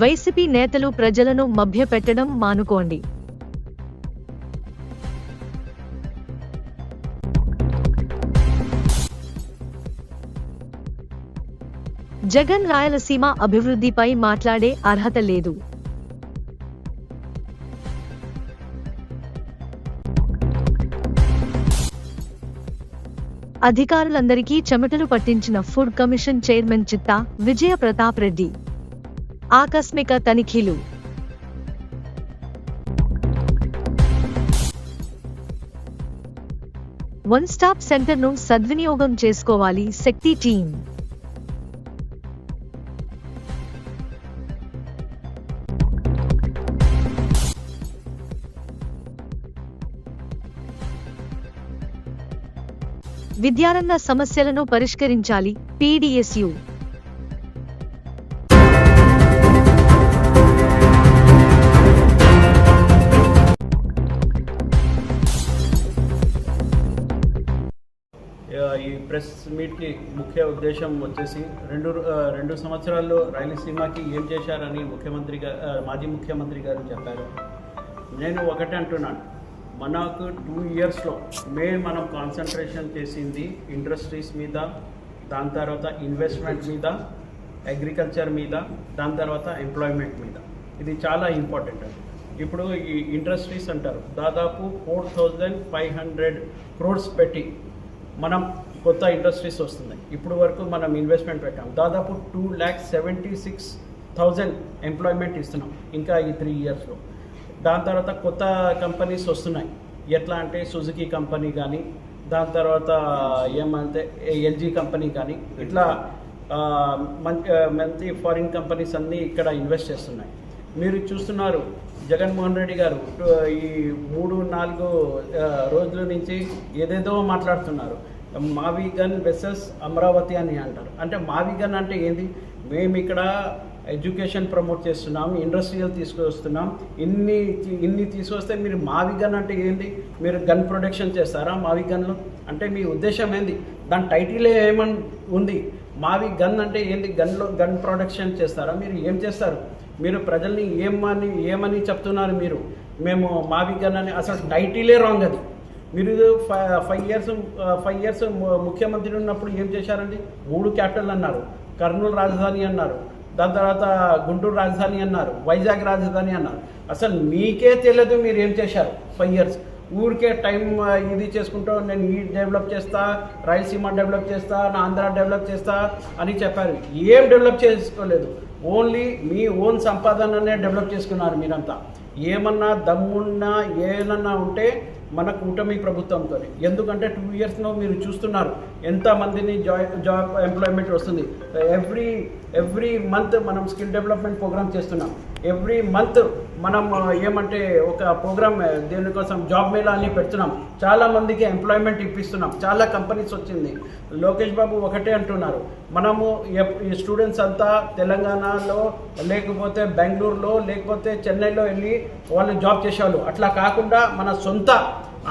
YCP నేతలు ప్రజలను మభ్యపెట్టడం మానుకోండి. జగన్ రాయలసీమ అభివృద్ధిపై మాట్లాడే అర్హత లేదు. అధికారులందరికీ చెమటలు పట్టించిన ఫుడ్ కమిషన్ చైర్మన్ చిత్తా విజయ ప్రతాప్ రెడ్డి. ఆకస్మిక తనిఖీలు. వన్ స్టాప్ సెంటర్ను సద్వినియోగం చేసుకోవాలి శక్తి టీం. విద్యారంగ సమస్యలను పరిష్కరించాలి పీడీఎస్యూ. ఈ ప్రెస్ మీట్కి ముఖ్య ఉద్దేశం వచ్చేసి రెండు సంవత్సరాల్లో రాయలసీమకి ఏం చేశారని మాజీ ముఖ్యమంత్రి గారు చెప్పారు. నేను ఒకటే అంటున్నాను, మనకు 2 ఇయర్స్లో మనం కాన్సన్ట్రేషన్ చేసింది ఇండస్ట్రీస్ మీద, దాని తర్వాత ఇన్వెస్ట్మెంట్ మీద, అగ్రికల్చర్ మీద, దాని తర్వాత ఎంప్లాయ్మెంట్ మీద. ఇది చాలా ఇంపార్టెంట్. ఇప్పుడు ఈ ఇండస్ట్రీస్ అంటారు, దాదాపు 4500 crores పెట్టి మనం కొత్త ఇండస్ట్రీస్ వస్తున్నాయి. ఇప్పుడు వరకు మనం ఇన్వెస్ట్మెంట్ పెట్టాం, దాదాపు 2,76,000 ఎంప్లాయ్మెంట్ ఇస్తున్నాం ఇంకా ఈ 3 ఇయర్స్లో. దాని తర్వాత కొత్త కంపెనీస్ వస్తున్నాయి. ఎట్లా అంటే సుజుకి కంపెనీ కానీ, దాని తర్వాత ఏమంటే ఎల్జీ కంపెనీ కానీ, ఇట్లా మంచి ఫారిన్ కంపెనీస్ అన్నీ ఇక్కడ ఇన్వెస్ట్ చేస్తున్నాయి. మీరు చూస్తున్నారు, జగన్మోహన్ రెడ్డి గారు ఈ 3-4 రోజుల నుంచి ఏదేదో మాట్లాడుతున్నారు. మావి గన్ వెసెస్ అమరావతి అని అంటారు. అంటే మావి గన్ అంటే ఏంది? మేము ఇక్కడ ఎడ్యుకేషన్ ప్రమోట్ చేస్తున్నాం, ఇండస్ట్రియల్ తీసుకొస్తున్నాం, ఇన్ని తీసుకొస్తే మీరు మావి గన్ అంటే ఏంది? మీరు గన్ ప్రొడక్షన్ చేస్తారా మావి గన్లో? అంటే మీ ఉద్దేశం ఏంది? దాని టైటిలే ఏమని ఉంది? మావి గన్ అంటే ఏంది? గన్ ప్రొడక్షన్ చేస్తారా? మీరు ఏం చేస్తారు? మీరు ప్రజల్ని ఏమని చెప్తున్నారు? మేము మావి గన్ అని అసలు టైటిలే రాంగ్. అది మీరు 5 ఇయర్స్ ముఖ్యమంత్రి ఉన్నప్పుడు ఏం చేశారండి? 3 క్యాపిటల్ అన్నారు, కర్నూలు రాజధాని అన్నారు, దాని తర్వాత గుంటూరు రాజధాని అన్నారు, వైజాగ్ రాజధాని అన్నారు. అసలు మీకే తెలియదు మీరు ఏం చేశారు 5 ఇయర్స్. ఊరికే టైం ఇది చేసుకుంటూ నేను ఈ డెవలప్ చేస్తా, రాయలసీమ డెవలప్ చేస్తా, నా ఆంధ్ర డెవలప్ చేస్తా అని చెప్పారు. ఏం డెవలప్ చేసుకోలేదు, ఓన్లీ మీ ఓన్ సంపాదననే డెవలప్ చేసుకున్నారు మీరంతా. ఏమన్నా దమ్మున్నా ఏమన్నా ఉంటే మన కూటమి ప్రభుత్వంతో. ఎందుకంటే 2 ఇయర్స్లో మీరు చూస్తున్నారు ఎంతమందిని జాబ్ ఎంప్లాయ్మెంట్ వస్తుంది. ఎవ్రీ మంత్ మనం స్కిల్ డెవలప్మెంట్ ప్రోగ్రామ్ చేస్తున్నాం. ఎవ్రీ మంత్ మనం ఏమంటే ఒక ప్రోగ్రామ్ దేనికోసం జాబ్ మేళా అని పెడుతున్నాం. చాలామందికి ఎంప్లాయ్మెంట్ ఇప్పిస్తున్నాం. చాలా కంపెనీస్ వచ్చింది. లోకేష్ బాబు ఒకటే అంటున్నారు, మనము ఈ స్టూడెంట్స్ అంతా తెలంగాణలో లేకపోతే బెంగళూరులో లేకపోతే చెన్నైలో వెళ్ళి వాళ్ళు జాబ్ చేసేవాళ్ళు. అట్లా కాకుండా మన సొంత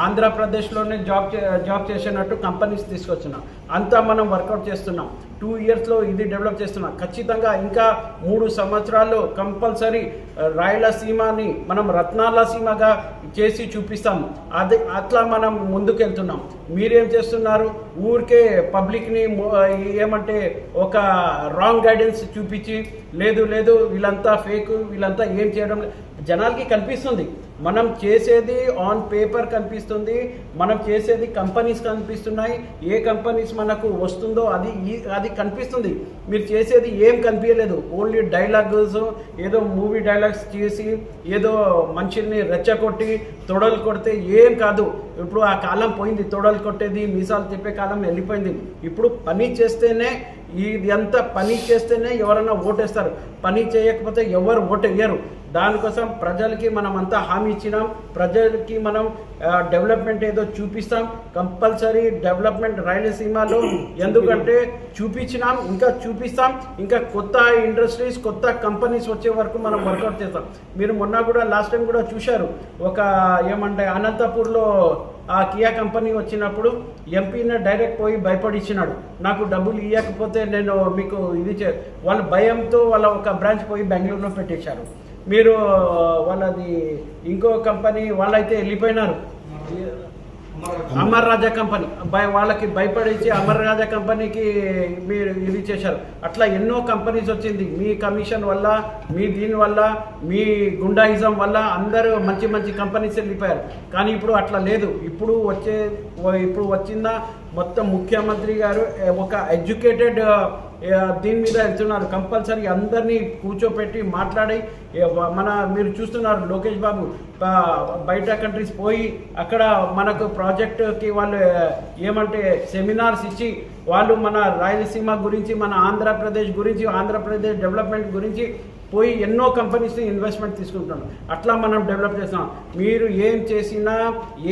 ఆంధ్రప్రదేశ్లోనే జాబ్ చేసినట్టు కంపెనీస్ తీసుకొస్తున్నాం. అంతా మనం వర్కౌట్ చేస్తున్నాం. 2 ఇయర్స్లో ఇది డెవలప్ చేస్తున్నాం. ఖచ్చితంగా ఇంకా 3 సంవత్సరాల్లో కంపల్సరీ రాయలసీమని మనం రత్నాలసీమగా చేసి చూపిస్తాం. అట్లా మనం ముందుకెళ్తున్నాం. మీరేం చేస్తున్నారు? ఊరికే పబ్లిక్ని ఏమంటే ఒక రాంగ్ గైడెన్స్ చూపించి లేదు వీళ్ళంతా ఫేక్, వీళ్ళంతా ఏం చేయడం జనాలకి కనిపిస్తుంది. మనం చేసేది ఆన్ పేపర్ కనిపిస్తుంది, మనం చేసేది కంపెనీస్ కనిపిస్తున్నాయి. ఏ కంపెనీస్ మనకు వస్తుందో అది కనిపిస్తుంది. మీరు చేసేది ఏం కనిపించలేదు. ఓన్లీ డైలాగ్స్, ఏదో మూవీ డైలాగ్స్ చేసి ఏదో మనుషుల్ని రెచ్చగొట్టి తొడలు కొడితే ఏం కాదు. ఇప్పుడు ఆ కాలం పోయింది. తొడలు కొట్టేది, మీసాలు తిప్పే కాలం వెళ్ళిపోయింది. ఇప్పుడు పని చేస్తేనే, ఇది అంతా పని చేస్తేనే ఎవరైనా ఓటేస్తారు. పని చేయకపోతే ఎవరు ఓటు వేయరు. దానికోసం ప్రజలకి మనం అంతా హామీ ఇచ్చినాం. ప్రజలకి మనం డెవలప్మెంట్ ఏదో చూపిస్తాం, కంపల్సరీ డెవలప్మెంట్ రాయలసీమలో. ఎందుకంటే చూపించినాం, ఇంకా చూపిస్తాం. ఇంకా కొత్త ఇండస్ట్రీస్, కొత్త కంపెనీస్ వచ్చే వరకు మనం వర్కౌట్ చేస్తాం. మీరు మొన్న కూడా లాస్ట్ టైం కూడా చూశారు, ఒక ఏమంటే అనంతపూర్లో ఆ కియా కంపెనీ వచ్చినప్పుడు ఎంపీని డైరెక్ట్ పోయి భయపడిచ్చినాడు, నాకు డబ్బులు ఇవ్వకపోతే నేను మీకు ఇది వాళ్ళ భయంతో వాళ్ళ ఒక బ్రాంచ్ పోయి బెంగళూరులో పెట్టేశారు. మీరు వాళ్ళది ఇంకో కంపెనీ వాళ్ళైతే వెళ్ళిపోయినారు, అమర్ రాజా కంపెనీ. వాళ్ళకి భయపడించి అమర్ రాజా కంపెనీకి మీరు ఇది చేశారు. అట్లా ఎన్నో కంపెనీస్ వచ్చింది మీ కమిషన్ వల్ల, మీ దీని వల్ల, మీ గుండాయిజం వల్ల అందరూ మంచి మంచి కంపెనీస్ వెళ్ళిపోయారు. కానీ ఇప్పుడు అట్లా లేదు. ఇప్పుడు వచ్చిన మొత్తం ముఖ్యమంత్రి గారు ఒక ఎడ్యుకేటెడ్ దీని మీద వెళ్తున్నారు. కంపల్సరీ అందరినీ కూర్చోపెట్టి మాట్లాడి మీరు చూస్తున్నారు లోకేష్ బాబు బయట కంట్రీస్ పోయి అక్కడ మనకు ప్రాజెక్టుకి వాళ్ళు ఏమంటే సెమినార్స్ ఇచ్చి వాళ్ళు మన రాయలసీమ గురించి, మన ఆంధ్రప్రదేశ్ గురించి, ఆంధ్రప్రదేశ్ డెవలప్మెంట్ గురించి పోయి ఎన్నో కంపెనీస్ ఇన్వెస్ట్మెంట్ తీసుకుంటున్నాం. అట్లా మనం డెవలప్ చేస్తున్నాం. మీరు ఏం చేసినా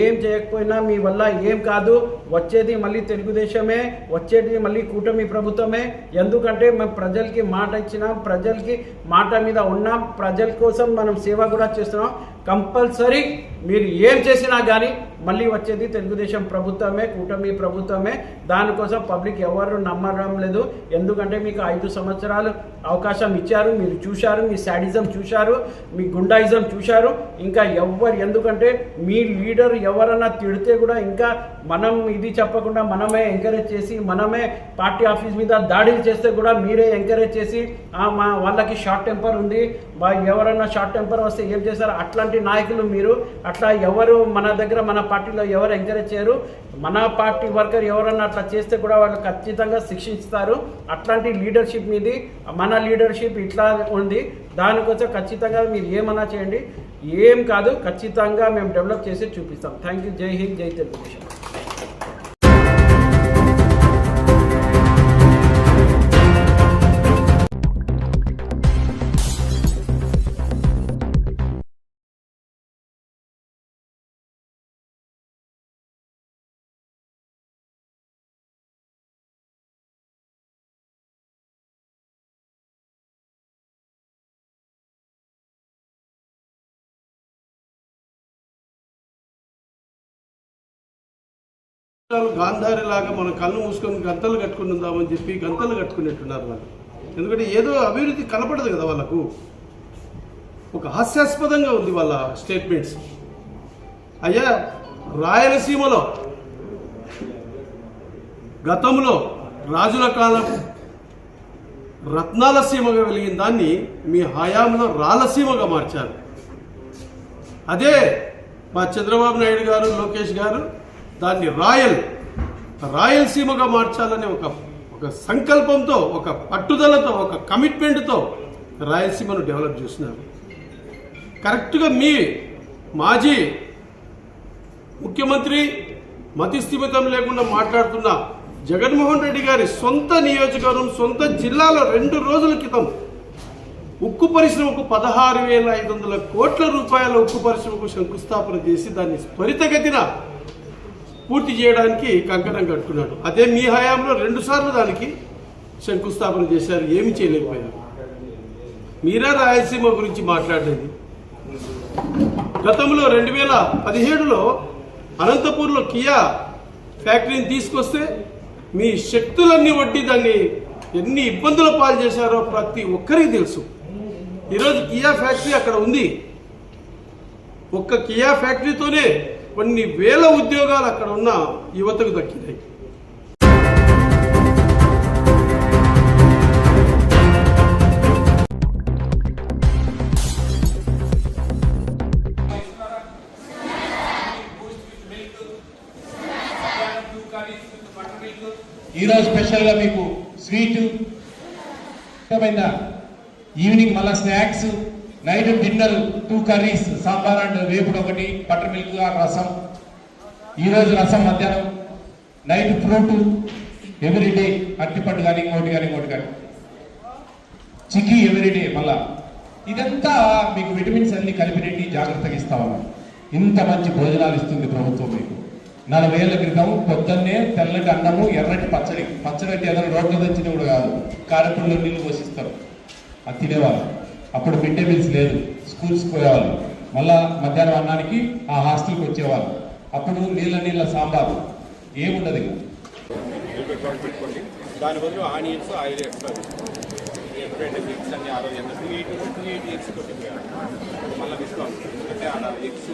ఏం చేయకపోయినా మీ వల్ల ఏం కాదు. వచ్చేది మళ్ళీ తెలుగుదేశమే, వచ్చేది మళ్ళీ కూటమి ప్రభుత్వమే. ఎందుకంటే మేము ప్రజలకి మాట ఇచ్చినాం, ప్రజలకి మాట మీద ఉన్నాం, ప్రజల కోసం మనం సేవ కూడా చేస్తున్నాం. కంపల్సరీ మీరు ఏం చేసినా కానీ మళ్ళీ వచ్చేది తెలుగుదేశం ప్రభుత్వమే, కూటమి ప్రభుత్వమే. దానికోసం పబ్లిక్ ఎవరు నమ్మడం లేదు. ఎందుకంటే మీకు 5 సంవత్సరాలు అవకాశం ఇచ్చారు, మీరు చూశారు, మీ శాడిజం చూశారు, మీ గుండాయిజం చూశారు. ఇంకా ఎందుకంటే మీ లీడర్ ఎవరన్నా తిడితే కూడా ఇంకా మనం ఇది చెప్పకుండా మనమే ఎంకరేజ్ చేసి, మనమే పార్టీ ఆఫీస్ మీద దాడులు చేస్తే కూడా మీరే ఎంకరేజ్ చేసి వాళ్ళకి షార్ట్ టెంపర్ ఉంది, ఎవరన్నా షార్ట్ టెంపర్ వస్తే ఏం చేశారు, అట్లాంటి నాయకులు మీరు. అట్లా ఎవరు మన దగ్గర, మన పార్టీలో ఎవరు ఎంకరేజ్ చేయరు. మన పార్టీ వర్కర్ ఎవరన్నా అట్లా చేస్తే కూడా వాళ్ళు ఖచ్చితంగా శిక్షిస్తారు. అట్లాంటి లీడర్షిప్ మీది, మన లీడర్షిప్ ఇట్లా ఉంది. దానికోసం ఖచ్చితంగా మీరు ఏమన్నా చేయండి, ఏం కాదు, ఖచ్చితంగా మేము డెవలప్ చేసి చూపిస్తాం. Thank you. జై హింద్, జై తెలుగుదేశం. గాంధారి లాగా మనం కళ్ళు మూసుకొని గంతలు కట్టుకుని ఉందామని చెప్పి గంతలు కట్టుకునేట్టున్నారు వాళ్ళు. ఎందుకంటే ఏదో అభివృద్ధి కనపడదు కదా వాళ్ళకు. ఒక హాస్యాస్పదంగా ఉంది వాళ్ళ స్టేట్మెంట్స్. అయ్యా, రాయలసీమలో గతంలో రాజుల కాలం రత్నాల సీమగా వెలిగిన దాన్ని మీ హయాంలో రాలసీమగా మార్చారు. అదే మా చంద్రబాబు నాయుడు గారు, లోకేష్ గారు దాన్ని రాయలసీమగా మార్చాలనే ఒక సంకల్పంతో, ఒక పట్టుదలతో, ఒక కమిట్మెంట్తో రాయలసీమను డెవలప్ చేస్తున్నారు. కరెక్ట్గా మీ మాజీ ముఖ్యమంత్రి మతిస్థిమితం లేకుండా మాట్లాడుతున్న జగన్మోహన్ రెడ్డి గారి సొంత నియోజకవర్గం, సొంత జిల్లాలో 2 రోజుల క్రితం ఉక్కు పరిశ్రమకు 16,500 కోట్ల రూపాయల ఉక్కు పరిశ్రమకు శంకుస్థాపన చేసి దాన్ని త్వరితగతిన పూర్తి చేయడానికి కంకణం కట్టుకున్నాడు. అదే మీ హయాంలో 2 సార్లు దానికి శంకుస్థాపన చేశారు, ఏమి చేయలేకపోయారు. మీరే రాయలసీమ గురించి మాట్లాడేది. గతంలో 2017లో అనంతపూర్లో కియా ఫ్యాక్టరీని తీసుకొస్తే మీ శక్తులన్నీ వడ్డీ దాన్ని ఎన్ని ఇబ్బందుల పాలు చేశారో ప్రతి ఒక్కరికి తెలుసు. ఈరోజు కియా ఫ్యాక్టరీ అక్కడ ఉంది. ఒక్క కియా ఫ్యాక్టరీతోనే కొన్ని వేల ఉద్యోగాలు అక్కడ ఉన్న యువతకు దక్కినాయి. ఈరోజు స్పెషల్గా మీకు స్వీటు, ఈవినింగ్ మళ్ళీ snacks, night dinner 2 curries, sambar and వేపుడు ఒకటి, బటర్ మిల్క్ రసం. ఈరోజు రసం మధ్యాహ్నం, నైట్ ఫ్రూట్ ఎవ్రీడే, అరటిపండు కానీ ఇంకోటి కానీ చిక్కీ ఎవ్రీడే. మళ్ళా ఇదంతా మీకు విటమిన్స్ అన్ని కలిపినట్టు జాగ్రత్తగా ఇస్తా ఉన్నాం. ఇంత మంచి భోజనాలు ఇస్తుంది ప్రభుత్వం మీకు. 40 ఏళ్ల క్రితం పొద్దున్నే తెల్లటి అన్నము ఎర్రటి పచ్చడి అంటే ఏదైనా రోడ్ల తెచ్చిన కూడా కాదు, కారపుల్లో నీళ్లు పోషిస్తారు, అది తినేవాళ్ళు. అప్పుడు మిడ్ డే మీల్స్ లేదు, స్కూల్స్కి పోయేవాళ్ళు, మళ్ళా మధ్యాహ్నం అన్నానికి ఆ హాస్టల్కి వచ్చేవాళ్ళు. అప్పుడు నీళ్ళ సాంబారు ఏముండదు. దాని బదులు ఆనియన్స్ ఆయిల్ ఎక్స్ట్రా ఎప్పుడైతే ఎగ్స్ అన్ని 280 ఎగ్స్ కొట్టిపోయాడు. మళ్ళీ డిస్కౌంట్ అంటే అలా ఎగ్స్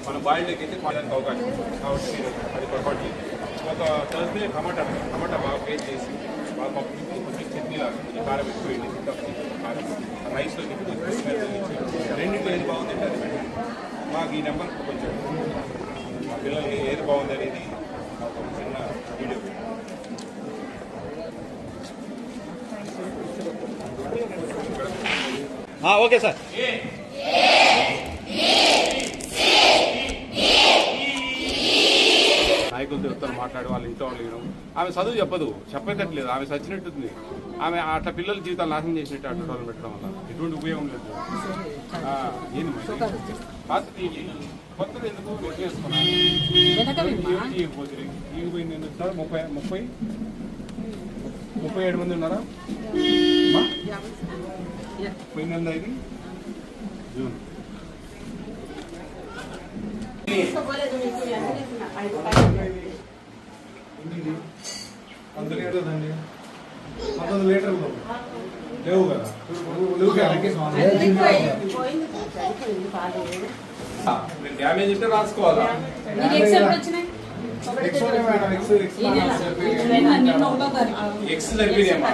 మన బాయిల్డ్ ఎగ్ అయితే కొనడానికి అవకాశం ఉంది. కాబట్టి మీరు అది పొరపాటు చేయండి. ఒక థర్స్డే టమాటా బాగా పేస్ట్ చేసి బాగా పప్పు కొంచెం చట్నీ లాగా కొంచెం కారం ఎక్కువ వేయండి. కారం రైస్లో రెండింటిలో ఏది బాగుందంటే అది పెట్టండి. మాకు ఈ నెంబర్ కొంచెం మా పిల్లలకి ఏది బాగుంది అనేది మాకు ఒక చిన్న వీడియో. Okay sir. నాయకులతో చెప్తాను మాట్లాడి వాళ్ళ ఇంట్లో వాళ్ళు వినడం. ఆమె చదువు చెప్పేటట్లేదు, ఆమె చచ్చినట్టుంది. ఆమె అట్లా పిల్లల జీవితాలు నాశనం చేసినట్టు అట్లా వాళ్ళు పెట్టడం వల్ల ఎటువంటి ఉపయోగం లేదు. ఏంది కొత్తది ఎందుకు వేసుకున్నాను పోయింది ఎందుకు సార్? 37 మంది ఉన్నారా? పోయిందా ఇది జూన్? లేవు కదా డ్యామేజ్ ఉంటే రాసుకోవాలా? ఎక్స్ సరిపోయినాయమ్మా.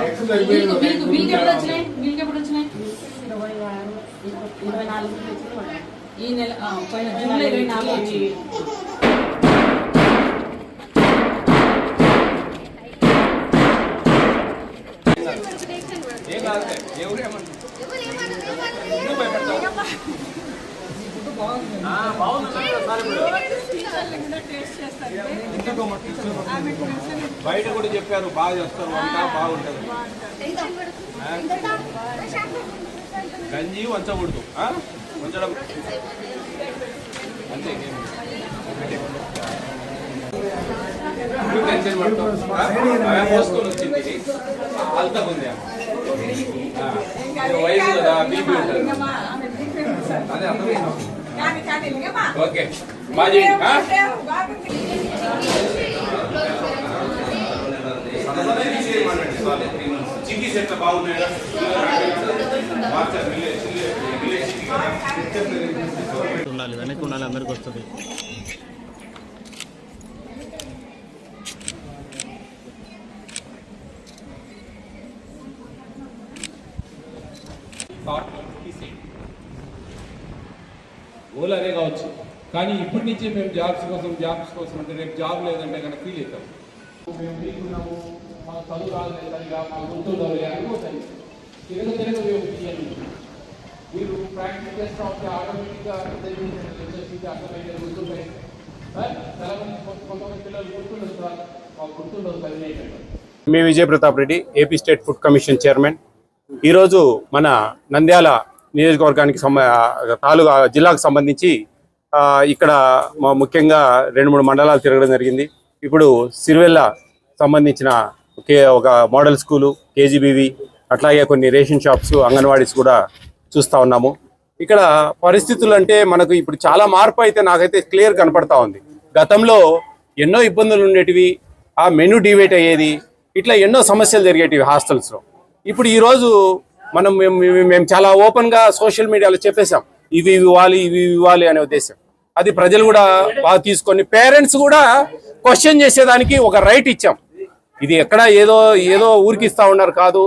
ఈ నెల పోయిన జూన్లో 24 వచ్చింది. ఏం కాదు, ఎవరేమన్నా బయట కూడా చెప్పారు బాగా చేస్తారు, వంట బాగుంటుంది. గంజి వంచకూడదు, వంచడం అంతే. టెన్షన్ పడతాం. పోసుకొని వచ్చింది అల్తా ఉంది, వయసు కదా, బీపీ ఉంటుంది. అదే అర్థమైంది. ఓకే బాగా చేయండి. చిక్కీస్ ఎట్లా బాగున్నాయా? ఉండాలి, వెనక్కి ఉండాలి, అందరికి వస్తుంది. గోల్ అదే కావచ్చు, కానీ ఇప్పటి నుంచే మేము జాబ్స్ కోసం అంటే రేపు జాబ్ లేదంటే కనుక ఫీల్ అవుతాం. మేము తీసుకున్నాము, మా చదువు రాలేదు సరిగా, మా గుర్తులు అనుకోతాయి. మీరు ప్రాక్టీస్ చేస్తూ ఉంటే ఆటోమేటిక్గా అర్థమైతే గుర్తుంటాయి. చాలా మంది కొంతమంది పిల్లలు గుర్తుండదు సార్, మాకు గుర్తుండదు చదివేటట్టు. మీ Vijaya Pratap Reddy, AP state food commission chairman. ఈరోజు మన నంద్యాల నియోజకవర్గానికి జిల్లాకు సంబంధించి ఇక్కడ ముఖ్యంగా 2-3 మండలాలు తిరగడం జరిగింది. ఇప్పుడు సిరివెల్ల సంబంధించిన ఒక మోడల్ స్కూలు, కేజీబీవి, అట్లాగే కొన్ని రేషన్ షాప్స్, అంగన్వాడీస్ కూడా చూస్తూ ఉన్నాము. ఇక్కడ పరిస్థితులు అంటే మనకు ఇప్పుడు చాలా మార్పు అయితే నాకైతే క్లియర్ కనపడతా ఉంది. గతంలో ఎన్నో ఇబ్బందులు ఉండేటివి, ఆ మెనూ డివేట్ అయ్యేది, ఇట్లా ఎన్నో సమస్యలు జరిగేటివి హాస్టల్స్లో. ఇప్పుడు ఈరోజు మేము చాలా ఓపెన్గా సోషల్ మీడియాలో చెప్పేశాం, ఇవి ఇవ్వాలి అనే ఉద్దేశం. అది ప్రజలు కూడా బాగా తీసుకొని పేరెంట్స్ కూడా క్వశ్చన్ చేసేదానికి ఒక రైట్ ఇచ్చాం. ఇది ఎక్కడ ఏదో ఊరికి ఇస్తా ఉన్నారు కాదు,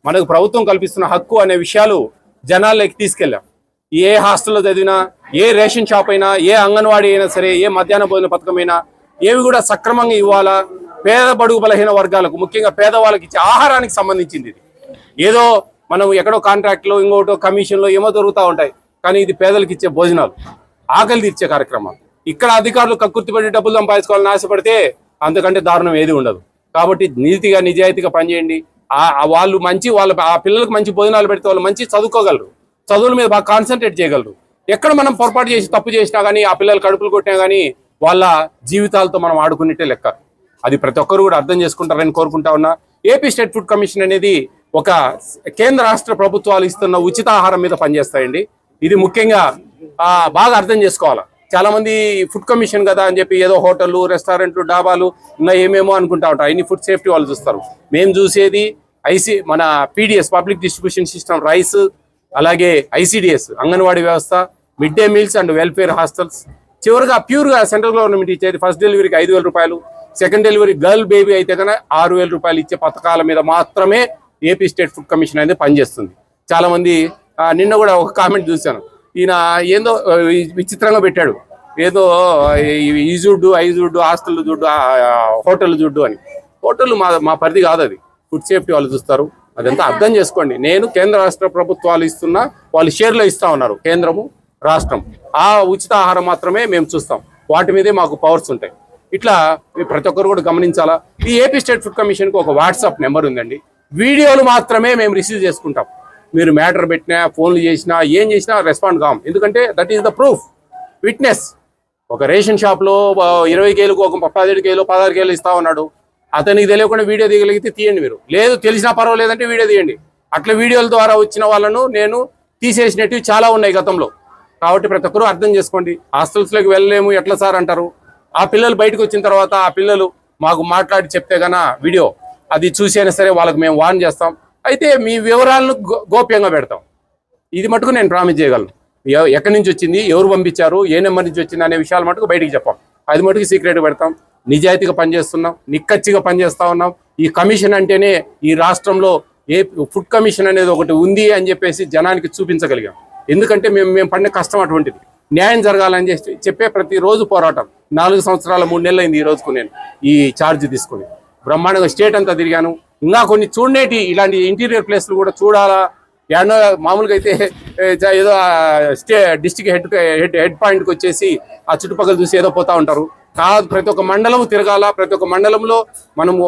మనకు ప్రభుత్వం కల్పిస్తున్న హక్కు అనే విషయాలు జనాల్లోకి తీసుకెళ్ళాం. ఏ హాస్టల్లో చదివినా, ఏ రేషన్ షాప్ అయినా, ఏ అంగన్వాడీ అయినా సరే, ఏ మధ్యాహ్న భోజన పథకం అయినా ఏవి కూడా సక్రమంగా ఇవ్వాలా. పేద బడుగు బలహీన వర్గాలకు, ముఖ్యంగా పేదవాళ్ళకి ఇచ్చే ఆహారానికి సంబంధించింది ఇది. ఏదో మనం ఎక్కడో కాంట్రాక్ట్లో, ఇంకోటో కమిషన్లో ఏమో దొరుకుతూ ఉంటాయి, కానీ ఇది పేదలకు ఇచ్చే భోజనాలు, ఆకలి తీర్చే కార్యక్రమాలు. ఇక్కడ అధికారులు కక్కుర్తిపడి డబ్బులు సంపాదించుకోవాలని ఆశపడితే అంతకంటే దారుణం ఏది ఉండదు. కాబట్టి నీతిగా నిజాయితీగా పనిచేయండి. వాళ్ళు ఆ పిల్లలకు మంచి భోజనాలు పెడితే వాళ్ళు మంచి చదువుకోగలరు. చదువుల మీద బాగా కాన్సన్ట్రేట్ చేయగలరు. ఎక్కడ మనం పొరపాటు చేసి తప్పు చేసినా కానీ, ఆ పిల్లలు కడుపులు కొట్టినా కానీ వాళ్ళ జీవితాలతో మనం ఆడుకున్నట్టే లెక్క. అది ప్రతి ఒక్కరు కూడా అర్థం చేసుకుంటారని కోరుకుంటా ఉన్నా. ఏపీ స్టేట్ ఫుడ్ కమిషన్ అనేది ఒక కేంద్ర రాష్ట్ర ప్రభుత్వాలు ఇస్తున్న ఉచిత ఆహారం మీద పనిచేస్తాయండి. ఇది ముఖ్యంగా బాగా అర్థం చేసుకోవాలి. చాలా మంది ఫుడ్ కమిషన్ కదా అని చెప్పి ఏదో హోటళ్ళు, రెస్టారెంట్లు, డాబాలు ఇంకా ఏమేమో అనుకుంటా ఉంటారు. అన్ని ఫుడ్ సేఫ్టీ వాళ్ళు చూస్తారు. మేము చూసేది మన PDS public distribution system, rice, అలాగే ఐసిడిఎస్ అంగన్వాడీ వ్యవస్థ, mid day meals and welfare hostels. చివరిగా ప్యూర్గా సెంట్రల్ గవర్నమెంట్ ఇచ్చేది ఫస్ట్ డెలివరీకి 5,000 రూపాయలు, సెకండ్ డెలివరీ గర్ల్ బేబీ అయితే కన్నా 6,000 రూపాయలు ఇచ్చే పథకాల మీద మాత్రమే ఏపీ స్టేట్ ఫుడ్ కమిషన్ అనేది పనిచేస్తుంది. చాలా మంది నిన్న కూడా ఒక కామెంట్ చూశాను, ఈయన ఏందో విచిత్రంగా పెట్టాడు, ఏదో ఈ జుడ్డు, ఐ జుడ్డు, హాస్టల్ జుడ్డు, హోటల్ జుడ్డు అని. హోటల్ మా పరిధి కాదు, అది ఫుడ్ సేఫ్టీ వాళ్ళు చూస్తారు. అదంతా అర్థం చేసుకోండి. నేను కేంద్ర రాష్ట్ర ప్రభుత్వాలు ఇస్తున్నా, వాళ్ళు షేర్లో ఇస్తా ఉన్నారు, కేంద్రము రాష్ట్రం. ఆ ఉచిత ఆహారం మాత్రమే మేము చూస్తాం, వాటి మీదే మాకు పవర్స్ ఉంటాయి. ఇట్లా ప్రతి ఒక్కరు కూడా గమనించాలా. ఈ ఏపీ స్టేట్ ఫుడ్ కమిషన్కి ఒక వాట్సాప్ నెంబర్ ఉందండి. వీడియోలు మాత్రమే మేము రిసీవ్ చేసుకుంటాం. మీరు మ్యాటర్ పెట్టినా, ఫోన్లు చేసినా, ఏం చేసినా రెస్పాండ్ కాం. ఎందుకంటే that is the proof, witness. ఒక రేషన్ షాప్లో 20 కేలకు ఒక 17 కేలు 16 కేలు ఇస్తా ఉన్నాడు. అతనికి తెలియకుండా వీడియో తీయగలిగితే తీయండి. మీరు లేదు తెలిసినా పర్వాలేదంటే వీడియో తీయండి. అట్లా వీడియోల ద్వారా వచ్చిన వాళ్ళను నేను తీసేసినట్టు చాలా ఉన్నాయి గతంలో. కాబట్టి ప్రతి ఒక్కరూ అర్థం చేసుకోండి. హాస్టల్స్లోకి వెళ్ళలేము ఎట్లా సార్ అంటారు. ఆ పిల్లలు బయటకు వచ్చిన తర్వాత ఆ పిల్లలు మాకు మాట్లాడి చెప్తే కన్నా వీడియో అది చూసి అయినా సరే వాళ్ళకి మేము వార్న్ చేస్తాం. అయితే మీ వివరాలను గోప్యంగా పెడతాం. ఇది మటుకు నేను ప్రామిస్ చేయగలను. ఎక్కడి నుంచి వచ్చింది, ఎవరు పంపించారు, ఏ నెంబర్ నుంచి వచ్చింది అనే విషయాలు మటుకు బయటికి చెప్పాం. అది మటుకు సీక్రెట్గా పెడతాం. నిజాయితీగా పనిచేస్తున్నాం, నిక్కచ్చిగా పనిచేస్తా ఉన్నాం. ఈ కమిషన్ అంటేనే ఈ రాష్ట్రంలో ఏ ఫుడ్ కమిషన్ అనేది ఒకటి ఉంది అని చెప్పేసి జనానికి చూపించగలిగాం. ఎందుకంటే మేము పడిన కష్టం అటువంటిది. న్యాయం జరగాలని చెప్పే ప్రతిరోజు పోరాటం. 4 సంవత్సరాల 3 నెలలు అయింది ఈ రోజుకు నేను ఈ ఛార్జ్ తీసుకుని. బ్రహ్మాండంగా స్టేట్ అంతా తిరిగాను. ఇంకా కొన్ని చూడనేటి ఇలాంటి ఇంటీరియర్ ప్లేస్లు కూడా చూడాలా. ఏమన్నా మామూలుగా అయితే ఏదో డిస్టిక్ హెడ్ పాయింట్కి వచ్చేసి ఆ చుట్టుపక్కల చూసి ఏదో పోతా ఉంటారు. కాదు, ప్రతి ఒక్క మండలం తిరగాల. ప్రతి ఒక్క మండలంలో మనము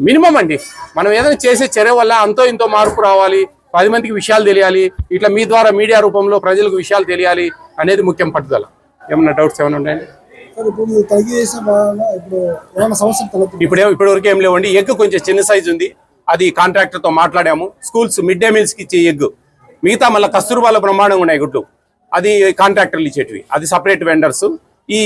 మినిమం అండి, మనం ఏదైనా చేసే చర్య వల్ల అంతో ఇంతో మార్పు రావాలి, 10 మందికి విషయాలు తెలియాలి. ఇట్లా మీ ద్వారా మీడియా రూపంలో ప్రజలకు విషయాలు తెలియాలి అనేది ముఖ్యం పట్టుదల. ఏమన్నా డౌట్స్ ఏమైనా ఉన్నాయండి? ఇప్పటివరకు ఏం లేవండి. ఎగ్ కొంచెం చిన్న సైజు ఉంది, అది కాంట్రాక్టర్తో మాట్లాడాము. స్కూల్స్ మిడ్ డే మీల్స్కి ఇచ్చే ఎగ్, మిగతా మళ్ళీ కస్తూర్బాలో బ్రహ్మాండంగా ఉన్నాయి గుడ్లు, అది కాంట్రాక్టర్లు ఇచ్చేటివి, అది సపరేట్ వెండర్స్. ఈ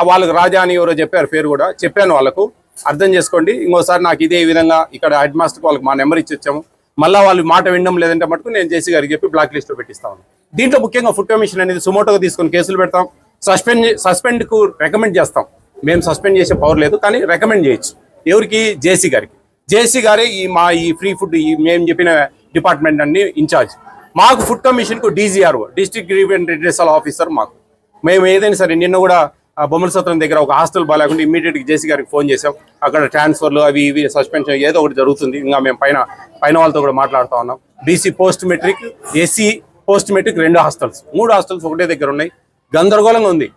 వాళ్ళకి రాజా అని ఎవరో చెప్పారు, పేరు కూడా చెప్పాను వాళ్ళకు. అర్థం చేసుకోండి. ఇంకోసారి నాకు ఇదే విధంగా ఇక్కడ హెడ్ మాస్టర్కి వాళ్ళకి మా నెంబర్ ఇచ్చి వచ్చాము. మళ్ళీ వాళ్ళు మాట వినడం లేదంటే మటుకు నేను జేసీ గారికి చెప్పి బ్లాక్ లిస్ట్లో పెట్టిస్తాను. దీంట్లో ముఖ్యంగా ఫుడ్ కమిషన్ అనేది సుమోటోగా తీసుకొని కేసులు పెడతాం. సస్పెండ్కు రికమెండ్ చేస్తాం. మేము సస్పెండ్ చేసే పవర్ లేదు, కానీ రికమెండ్ చేయొచ్చు. ఎవరికి? జేసీ గారికి. జేసీ గారే ఈ ఫ్రీ ఫుడ్ మేము చెప్పిన డిపార్ట్మెంట్ అన్ని ఇన్ఛార్జ్. మాకు ఫుడ్ కమిషన్కు డీజీఆర్ఓ, డిస్ట్రిక్ట్ గ్రీవెన్స్ రిడ్రెసల్ ఆఫీసర్ మాకు. మేము ఏదైనా సరే, నిన్న కూడా బొమ్మల సత్రం దగ్గర ఒక హాస్టల్ బాగాలేకుండా ఇమ్మీడియట్గా జేసీ గారికి ఫోన్ చేసాం. అక్కడ ట్రాన్స్ఫర్లు అవి ఇవి సస్పెన్షన్ ఏదో ఒకటి జరుగుతుంది. ఇంకా మేము పైన వాళ్ళతో కూడా మాట్లాడుతూ ఉన్నాం. BC post matric, SC post matric 2 hostels, 3 hostels ఒకటే దగ్గర ఉన్నాయి. గందరగోళంగా ఉంది.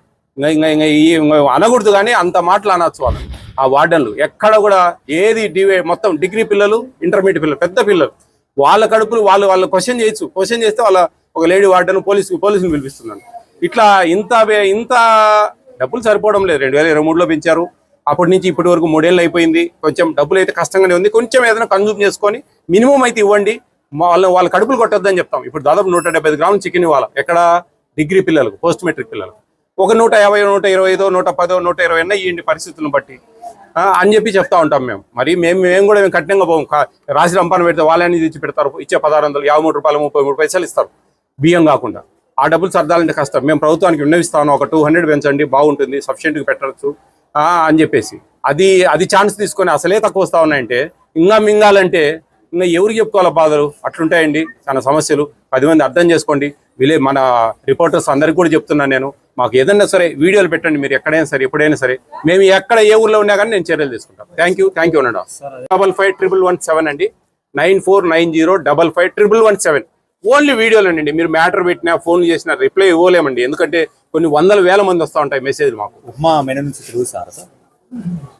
అనకూడదు కానీ అంత మాటలు అనొచ్చు వాళ్ళు. ఆ వార్డన్లు ఎక్కడ కూడా ఏది మొత్తం డిగ్రీ పిల్లలు, ఇంటర్మీడియట్ పిల్లలు, పెద్ద పిల్లలు, వాళ్ళ కడుపులు వాళ్ళు క్వశ్చన్ చేయొచ్చు. క్వశ్చన్ చేస్తే వాళ్ళ ఒక లేడీ వార్డన్ పోలీసుని పిలిపిస్తున్నాను. ఇట్లా ఇంత డబ్బులు సరిపోవడం లేదు. 2023లో పెంచారు. అప్పటి నుంచి ఇప్పటి వరకు 3 ఏళ్ళు అయిపోయింది. కొంచెం డబ్బులు అయితే కష్టంగానే ఉంది. కొంచెం ఏదైనా కన్జ్యూమ్ చేసుకొని మినిమం అయితే ఇవ్వండి. వాళ్ళ కడుపులు కొట్టొద్దని చెప్తాం. ఇప్పుడు దాదాపు 175 గ్రాములు చికెన్ ఇవ్వాలి. ఎక్కడ? డిగ్రీ పిల్లలకు, పోస్ట్ మెట్రిక్ పిల్లలకు. ఒక 150, 125, 110, 120 ఇవ్వండి పరిస్థితులను బట్టి అని చెప్పి చెప్తా ఉంటాం మేము. మరి మేము కూడా కఠినంగా పోం. రాసి రంపాన పెడితే వాళ్ళని తెచ్చి పెడతారు. ఇచ్చే 1600, 53 రూపాయలు 33 పైసలు ఇస్తారు బియ్యం కాకుండా. ఆ డబ్బులు సర్దాలంటే కష్టం. మేము ప్రభుత్వానికి విన్నవిస్తాను, ఒక 200 పెంచండి, బాగుంటుంది, సఫిషియెంట్గా పెట్టచ్చు అని చెప్పేసి. అది ఛాన్స్ తీసుకొని అసలే తక్కువ వస్తా ఉన్నాయంటే ఇంకా మింగాలంటే ఇంకా ఎవరికి చెప్పుకోవాలా బాధలు? అట్లుంటాయండి చాలా సమస్యలు. 10 మంది అర్థం చేసుకోండి. మన రిపోర్టర్స్ అందరికీ కూడా చెప్తున్నాను నేను, మాకు ఏదైనా సరే వీడియోలు పెట్టండి. మీరు ఎక్కడైనా సరే, ఎప్పుడైనా సరే, మేము ఎక్కడ ఏ ఊర్లో ఉన్నా కానీ నేను చర్యలు తీసుకుంటాను. థ్యాంక్ యూ అనండి. 555117 అండి, 9490555117. ఓన్లీ వీడియోలు అండి. మీరు మ్యాటర్ పెట్టినా, ఫోన్లు చేసినా రిప్లై ఇవ్వలేమండి. ఎందుకంటే కొన్ని 100,000 మంది వస్తూ ఉంటాయి మెసేజ్లు మాకు. ఉప్మా మెనూ నుంచి తిరుగుతారా సార్?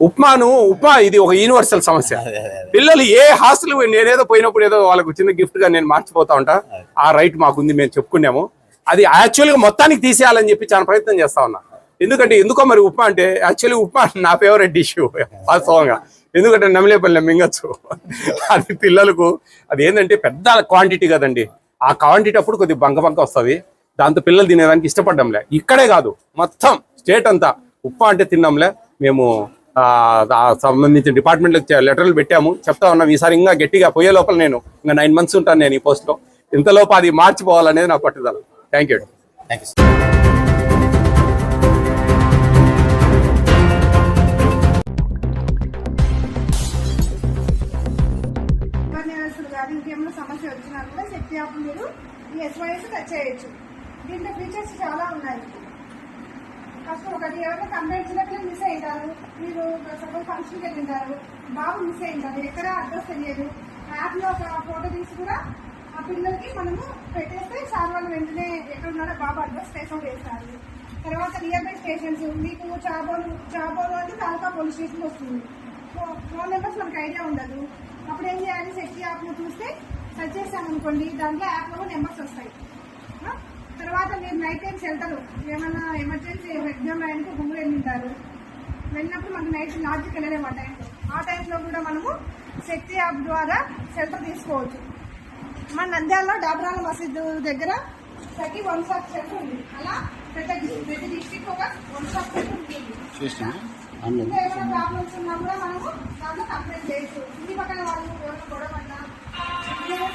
ఉప్మా ఇది ఒక యూనివర్సల్ సమస్య. పిల్లలు ఏ హాస్టల్ నేనేదో పోయినప్పుడు ఏదో వాళ్ళకు చిన్న గిఫ్ట్ గా నేను మార్చిపోతా ఉంటా. ఆ రైట్ మాకుంది, మేము చెప్పుకున్నాము. అది యాక్చువల్గా మొత్తానికి తీసేయాలని చెప్పి చాలా ప్రయత్నం చేస్తా ఉన్నా. ఎందుకో మరి ఉప్మా అంటే యాక్చువల్లీ ఉప్మా నా ఫేవరెట్ డిష్ వాస్తవంగా. ఎందుకంటే నమిలేపల్లి మింగచ్చు. అది పిల్లలకు అది ఏంటంటే పెద్ద క్వాంటిటీ కదండి. ఆ క్వాంటిటీ అప్పుడు కొద్దిగా బంక వస్తుంది. దాంతో పిల్లలు తినేదానికి ఇష్టపడ్డంలే. ఇక్కడే కాదు, మొత్తం స్టేట్ అంతా ఉప్మా అంటే తిన్నాంలే. మేము సంబంధించిన డిపార్ట్మెంట్లకు లెటర్లు పెట్టాము, చెప్తా ఉన్నాం. ఈసారి ఇంకా గట్టిగా పోయే లోపల నేను ఇంకా 9 months ఉంటాను నేను ఈ పోస్ట్లో. ఇంతలోపు అది మార్చిపోవాలనేది నా పట్టుదల. Thank you. ఇంకేమైనా సమస్య వచ్చినా కూడా శక్తి యాప్ మీరు ఈ SYS టచ్ చేయొచ్చు. దీంట్లో ఫీచర్స్ చాలా ఉన్నాయి. ఫస్ట్ ఒకటి ఎవరైనా కంప్లైంట్ చిన్నట్లు మిస్ అయింటారు, మీరు సపోజ్ ఫంక్షన్కి వెళ్ళింటారు, బాబు మిస్ అయింటారు, ఎక్కడ అడ్రస్ తెలియదు, యాప్లో ఒక ఫోటో తీసి కూడా ఆ పిల్లలకి మనము పెట్టేస్తే సార్ వాళ్ళు వెంటనే ఎక్కడ ఉన్నారో బాబు అడ్రస్ ట్రేస్ అవుట్ చేస్తారు. తర్వాత నియర్ బై స్టేషన్స్, మీకు చాబోలు అంటే తాలూకా పోలీస్ స్టేషన్ వస్తుంది. ఫోన్ నెంబర్స్ మనకు ఐడియా ఉండదు. అప్పుడు ఏం చేయాలి, శక్తి యాప్లో చూస్తే సెర్చ్ చేసామనుకోండి, దాంట్లో యాప్లో నెంబర్స్ వస్తాయి. తర్వాత మీరు నైట్ టైమ్స్ వెళ్తారు, ఏమన్నా ఎమర్జెన్సీ ఎగ్జామ్ రాయడానికి గుమ్ములు వెళ్ళింటారు. వెళ్ళినప్పుడు మనకు నైట్ లాడ్జ్కి వెళ్ళలేము. ఆ టైంలో కూడా మనము శక్తి యాప్ ద్వారా షెల్టర్ తీసుకోవచ్చు. మన నంద్యాలలో డాబరాల మసీదు దగ్గర ప్రతి 1 stop షెల్టర్ ఉంది. అలా ప్రతి డిస్ట్రిక్ట్ ఒక 1 stop షెల్టర్ ఉంటుంది. ఇంకా ఏమైనా ప్రాబ్లమ్స్ ఉన్నా కూడా మనము దాంట్లో కంప్లైంట్ చేయొచ్చు. ఇంటి పక్కన వాళ్ళు ఎవరైనా గొడవన్నా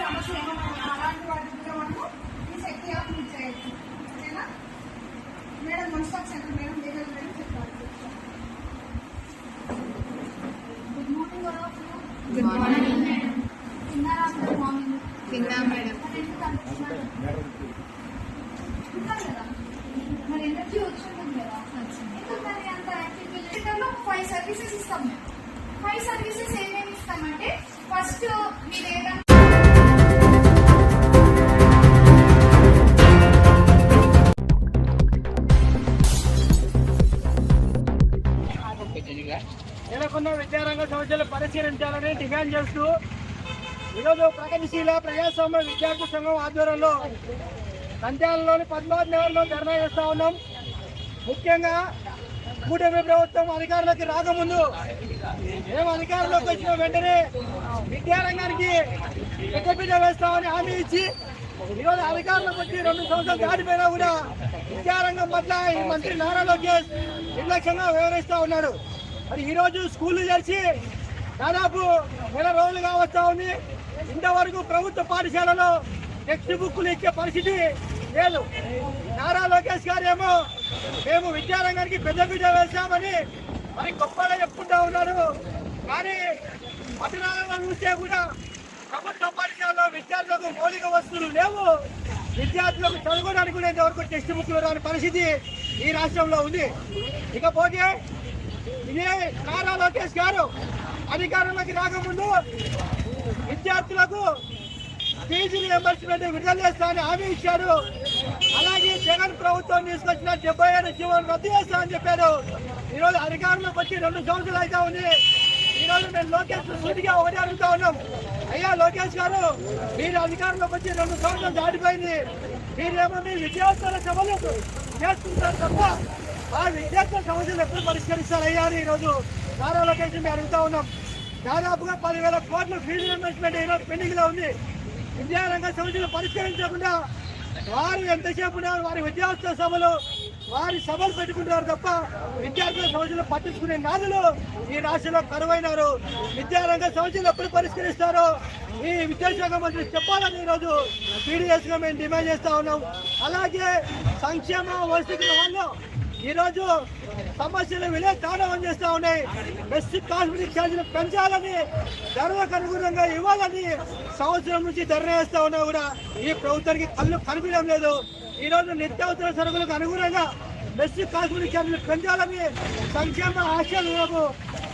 సమస్య ఏమన్నా అలాంటి వాటికి కూడా మనము ఈ శక్తి యాప్ యూజ్ చేయొచ్చు. ఓకేనా madam? 1 stop centre madam legal madam చెప్పాలి. Good morning. Good morning madam. తిన్నారా మార్నింగ్? తిన్నాం మేడం. మరి ఎనర్జీ వచ్చింది కదా, ఎందుకని అంత యాక్టివిటీలో 5 సర్వీసెస్ ఇస్తాం మేము. 5 సర్వీసెస్ ఏమేమి ఇస్తామంటే, ఫస్ట్ మీరు ఏదైనా నెలకొన్న విద్యారంగ సమస్యలు పరిశీలించాలని డిమాండ్ చేస్తూ ఈరోజు ప్రగతిశీల ప్రజాస్వామ్య విద్యార్థి సంఘం ఆధ్వర్యంలో నంద్యాలలోని పద్మావతి నగర్లో ధర్నా చేస్తా ఉన్నాం. ముఖ్యంగా కూటమి ప్రభుత్వం అధికారంలోకి రాకముందు మేము అధికారంలోకి వచ్చిన వెంటనే విద్యారంగానికి పెద్దపీట వేస్తామని హామీ ఇచ్చి, ఈరోజు అధికారంలోకి వచ్చి 2 సంవత్సరాలు దాటిపోయినా కూడా విద్యారంగం పట్ల ఈ మంత్రి నారా లోకేష్ నిర్లక్ష్యంగా వ్యవహరిస్తూ ఉన్నారు. మరి ఈరోజు స్కూళ్ళు తెరిచి దాదాపు 1 రోజులుగా వస్తూ ఉంది. ఇంతవరకు ప్రభుత్వ పాఠశాలలో టెక్స్ట్ బుక్లు ఇచ్చే పరిస్థితి లేదు. నారా లోకేష్ గారు ఏమో మేము విద్యారంగానికి పెద్దపీట వేస్తామని మరి గొప్పగా చెప్పుకుంటా ఉన్నారు. కానీ పట్టణాలలో చూస్తే కూడా ప్రభుత్వ పాఠశాలలో విద్యార్థులకు మౌలిక వస్తువులు లేవు. విద్యార్థులకు చదువుకోవడానికి కూడా ఇంతవరకు టెక్స్ట్ బుక్లు రాని పరిస్థితి ఈ రాష్ట్రంలో ఉంది. ఇకపోతే ఇదే నారా లోకేష్ గారు అధికారంలోకి రాకముందు విద్యార్థులకు ఫీజు రియంబర్స్మెంట్ విడుదల చేస్తామని హామీ ఇచ్చారు. అలాగే జగన్ ప్రభుత్వం తీసుకొచ్చిన 77 జీవోలు రద్దు చేస్తామని చెప్పారు. ఈరోజు అధికారంలోకి వచ్చి 2 సంవత్సరాలు అయితే ఉంది. ఈరోజు మేము లోకేష్ సూటిగా ఒకటి అడుగుతా ఉన్నాం. అయ్యా లోకేష్ గారు, మీరు అధికారంలోకి వచ్చి 2 సంవత్సరాలు దాటిపోయింది. మీరేమో మీ విద్యార్థుల సభలు చేస్తుంటారు తప్ప ఆ విద్యార్థుల సమస్యలు ఎప్పుడు పరిష్కరిస్తారయ్యా అని ఈరోజు నారా లోకేష్ మేము అడుగుతా ఉన్నాం. దాదాపుగా 10,000 కోట్ల ఫీజు రియంబర్స్మెంట్ ఈరోజు పెండింగ్ లో ఉంది. విద్యారంగ సమస్యలు పరిష్కరించకుండా వారు ఎంతసేపు వారి విద్యార్థుల సభలు పెట్టుకుంటున్నారు తప్ప విద్యార్థుల సమస్యలు పట్టించుకునే నాదులు ఈ రాష్ట్రంలో కరువైనారు. విద్యారంగ సమస్యలు ఎప్పుడు పరిష్కరిస్తారో ఈ విద్యాశాఖ మంత్రి చెప్పాలని ఈరోజు PDS గా మేము డిమాండ్ చేస్తా ఉన్నాం. అలాగే సంక్షేమ వసతుల వల్ల ఈరోజు సమస్యలు విలే తాండవం చేస్తూ ఉన్నాయి. బెసిక్ కాస్మెటిక్ ఛార్జీలు పెంచాలని, ధరలకు అనుగుణంగా ఇవ్వాలని సంవత్సరం నుంచి ధర్నా చేస్తా ఉన్నా కూడా ఈ ప్రభుత్వానికి కళ్ళు కనిపించడం లేదు. ఈరోజు నిత్యావసర సరుకులకు అనుగుణంగా బెసిక్ కాస్మెటిక్ ఛార్జీలు పెంచాలని సంక్షేమ ఆశయాలకు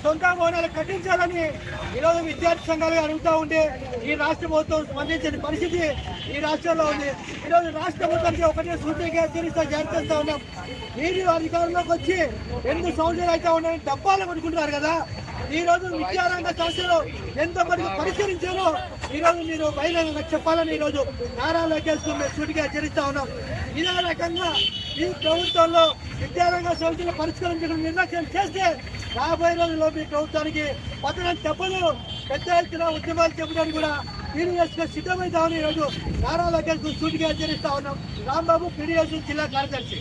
సొంత భవనాలు కట్టించాలని ఈరోజు విద్యార్థి సంఘాలు అడుగుతూ ఉంటే ఈ రాష్ట్ర ప్రభుత్వం స్పందించిన పరిస్థితి ఈ రాష్ట్రంలో ఉంది. ఈరోజు రాష్ట్ర ప్రభుత్వానికి ఒకటే సూచనగా హెచ్చరిస్తూ జారీ చేస్తూ ఉన్నాం. మీరు అధికారంలోకి వచ్చి 2 సంవత్సరాలు అయితే ఉన్నాయని డబ్బాలు కొనుక్కుంటున్నారు కదా. ఈ రోజు విద్యారంగ సంస్థలు ఎంతో మంది పరిశీలించారో ఈ రోజు మీరు బహిరంగంగా చెప్పాలని ఈ రోజు నారా లోకేష్ మేము సూటిగా హెచ్చరిస్తా ఉన్నాం. ఇదే రకంగా ఈ ప్రభుత్వంలో విద్యారంగ సమస్యలు పరిష్కరించడం నిర్లక్ష్యం చేస్తే రాబోయే రోజుల్లో మీ ప్రభుత్వానికి పతనం తప్పదు. పెద్ద ఎత్తున ఉద్యమాలు చెప్పడానికి కూడా పీడీఎస్ గా సిద్ధమవుతామని ఈ రోజు నారా లోకేష్ సూటిగా హెచ్చరిస్తా ఉన్నాం. రాంబాబు, పీడీఎస్ జిల్లా కార్యదర్శి.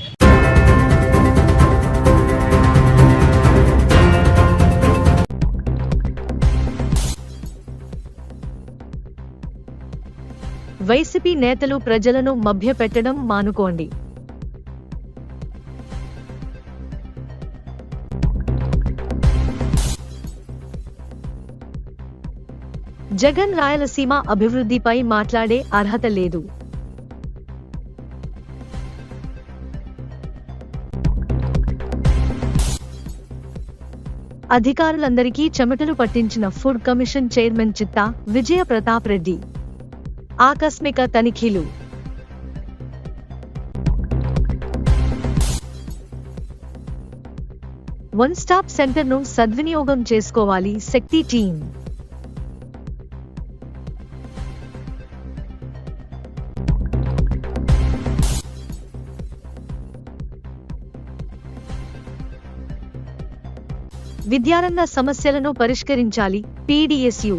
వైసీపీ నేతలు ప్రజలను మభ్యపెట్టడం మానుకోండి. జగన్ రాయలసీమ అభివృద్ధిపై మాట్లాడే అర్హత లేదు. అధికారులందరికీ చెమటలు పట్టించిన ఫుడ్ కమిషన్ చైర్మన్ చిత్తా విజయ ప్రతాప్ రెడ్డి. ఆకస్మిక తనిఖీలు. వన్ స్టాప్ సెంటర్ను సద్వినియోగం చేసుకోవాలి శక్తి టీం. విద్యారంగ సమస్యలను పరిష్కరించాలి పీడీఎస్యు.